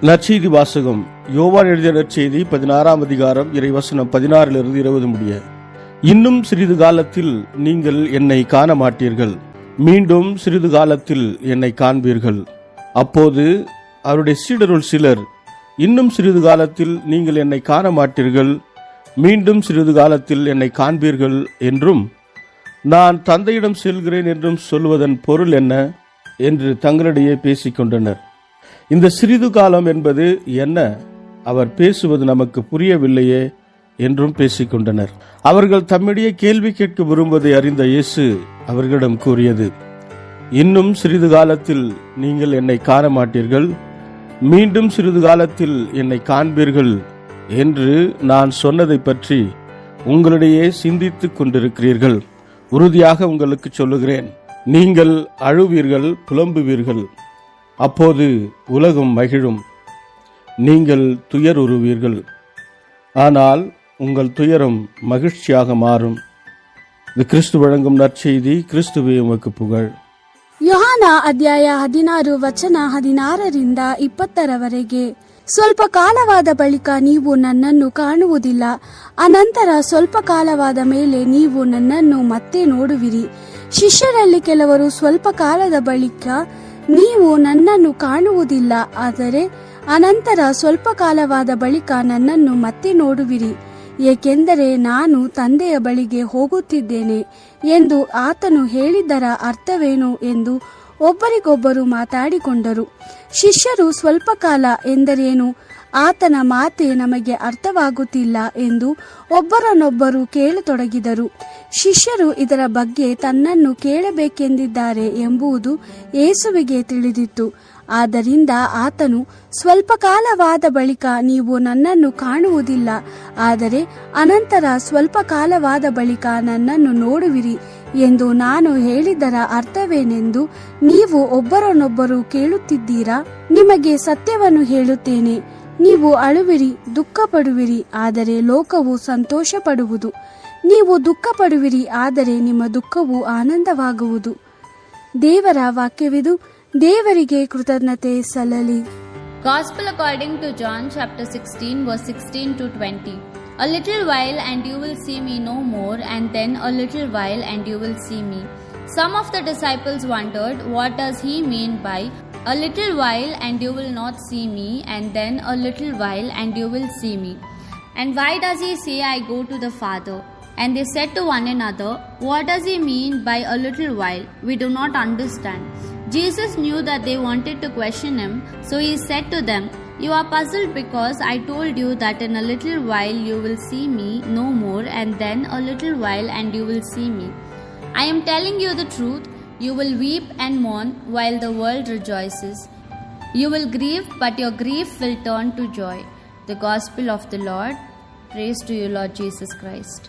நற்செய்தி வாசகம். யோவான் எழுதிய நற்செய்தி 16ஆம் அதிகாரம் இறைவசனம் 16 20 முடிய. இன்னும் சிறிது காலத்தில் நீங்கள் என்னை காண மாட்டீர்கள், மீண்டும் சிறிது காலத்தில் என்னை காண்பீர்கள். அப்போது அவருடைய சீடருள் சிலர், இன்னும் சிறிது காலத்தில் நீங்கள் என்னை காண மாட்டீர்கள், மீண்டும் சிறிது காலத்தில் என்னை காண்பீர்கள் என்றும், நான் தந்தையிடம் செல்கிறேன் என்றும் சொல்வதன் பொருள் என்ன என்று தங்களிடையே பேசிக்கொண்டனர். இந்த சிறிது காலம் என்பது என்ன? அவர் பேசுவது நமக்கு புரியவில்லையே என்றும் பேசிக்கொண்டனர். அவர்கள் தம்மிடையே கேள்வி கேட்க விரும்புவதை அறிந்த இயேசு அவர்களிடம் கூறியது, இன்னும் சிறிது காலத்தில் நீங்கள் என்னை காண மாட்டீர்கள், மீண்டும் சிறிது காலத்தில் என்னை காண்பீர்கள் என்று நான் சொன்னதை பற்றி உங்களிடையே சிந்தித்துக் கொண்டிருக்கிறீர்கள். உறுதியாக உங்களுக்கு சொல்லுகிறேன், நீங்கள் அழுவீர்கள், புலம்புவீர்கள். அப்போது உலகம் மகிழும், நீங்கள் துயருறுவீர்கள். ஆனால் உங்கள் துயரம் மகிழ்ச்சியாக மாறும். இது கிறிஸ்து வழங்கும் நற்செய்தி. கிறிஸ்துவே உமக்கு புகழ். ಯೋಹಾನ ಅಧ್ಯಾಯ 16 ವಚನ 16ರಿಂದ 20ರವರೆಗೆ. ಸ್ವಲ್ಪ ಕಾಲವಾದ ಬಳಿಕ ನೀವು ನನ್ನನ್ನು ಕಾಣುವುದಿಲ್ಲ, ಅನಂತರ ಸ್ವಲ್ಪ ಕಾಲವಾದ ಮೇಲೆ ನೀವು ನನ್ನನ್ನು ಮತ್ತೆ ನೋಡುವಿರಿ. ಶಿಷ್ಯರಲ್ಲಿ ಕೆಲವರು ಸ್ವಲ್ಪ ಕಾಲದ ಬಳಿಕ ನೀವು ನನ್ನನ್ನು ಕಾಣುವುದಿಲ್ಲ, ಆದರೆ ಅನಂತರ ಸ್ವಲ್ಪ ಕಾಲವಾದ ಬಳಿಕ ನನ್ನನ್ನು ಮತ್ತೆ ನೋಡುವಿರಿ, ಏಕೆಂದರೆ ನಾನು ತಂದೆಯ ಬಳಿಗೆ ಹೋಗುತ್ತಿದ್ದೇನೆ ಎಂದು ಆತನು ಹೇಳಿದ್ದರ ಅರ್ಥವೇನು ಎಂದು ಒಬ್ಬರಿಗೊಬ್ಬರು ಮಾತಾಡಿಕೊಂಡರು. ಶಿಷ್ಯರು ಸ್ವಲ್ಪ ಕಾಲ ಎಂದರೇನು, ಆತನ ಮಾತೆ ನಮಗೆ ಅರ್ಥವಾಗುತ್ತಿಲ್ಲ ಎಂದು ಒಬ್ಬರನ್ನೊಬ್ಬರು ಕೇಳತೊಡಗಿದರು. ಶಿಷ್ಯರು ಇದರ ಬಗ್ಗೆ ತನ್ನನ್ನು ಕೇಳಬೇಕೆಂದಿದ್ದಾರೆ ಎಂಬುದು ಯೇಸುವಿಗೆ ತಿಳಿದಿತ್ತು. ಆದ್ದರಿಂದ ಆತನು, ಸ್ವಲ್ಪ ಕಾಲವಾದ ಬಳಿಕ ನೀವು ನನ್ನನ್ನು ಕಾಣುವುದಿಲ್ಲ, ಆದರೆ ಅನಂತರ ಸ್ವಲ್ಪ ಕಾಲವಾದ ಬಳಿಕ ನನ್ನನ್ನು ನೋಡುವಿರಿ ಎಂದು ನಾನು ಹೇಳಿದ್ದರ ಅರ್ಥವೇನೆಂದು ನೀವು ಒಬ್ಬರನ್ನೊಬ್ಬರು ಕೇಳುತ್ತಿದ್ದೀರಾ? ನಿಮಗೆ ಸತ್ಯವನ್ನು ಹೇಳುತ್ತೇನೆ, ನೀವು ಅಳುವಿರಿ, ದುಃಖ ಪಡುವಿರಿ, ಆದರೆ ಲೋಕವು ಸಂತೋಷ ಪಡುವುದು. ನೀವು ದುಃಖ ಪಡುವಿರಿ, ಆದರೆ ನಿಮ್ಮ ದುಃಖವು ಆನಂದವಾಗುವುದು. ದೇವರ ವಾಕ್ಯವಿದು. ದೇವರಿಗೆ ಕೃತಜ್ಞತೆ ಸಲ್ಲಲಿ. Gospel according to John chapter 16 verse 16 to 20. A little while and you will see me no more, and then a little while and you will see me. Some of the disciples wondered, what does he mean by a little while and you will not see me, and then a little while and you will see me? And why does he say, I go to the Father? And they said to one another, what does he mean by a little while? We do not understand. Jesus knew that they wanted to question him, so he said to them, you are puzzled because I told you that in a little while you will see me no more, and then a little while and you will see me. I am telling you the truth, you will weep and mourn while the world rejoices. You will grieve, but your grief will turn to joy. The Gospel of the Lord. Praise to you, Lord Jesus Christ.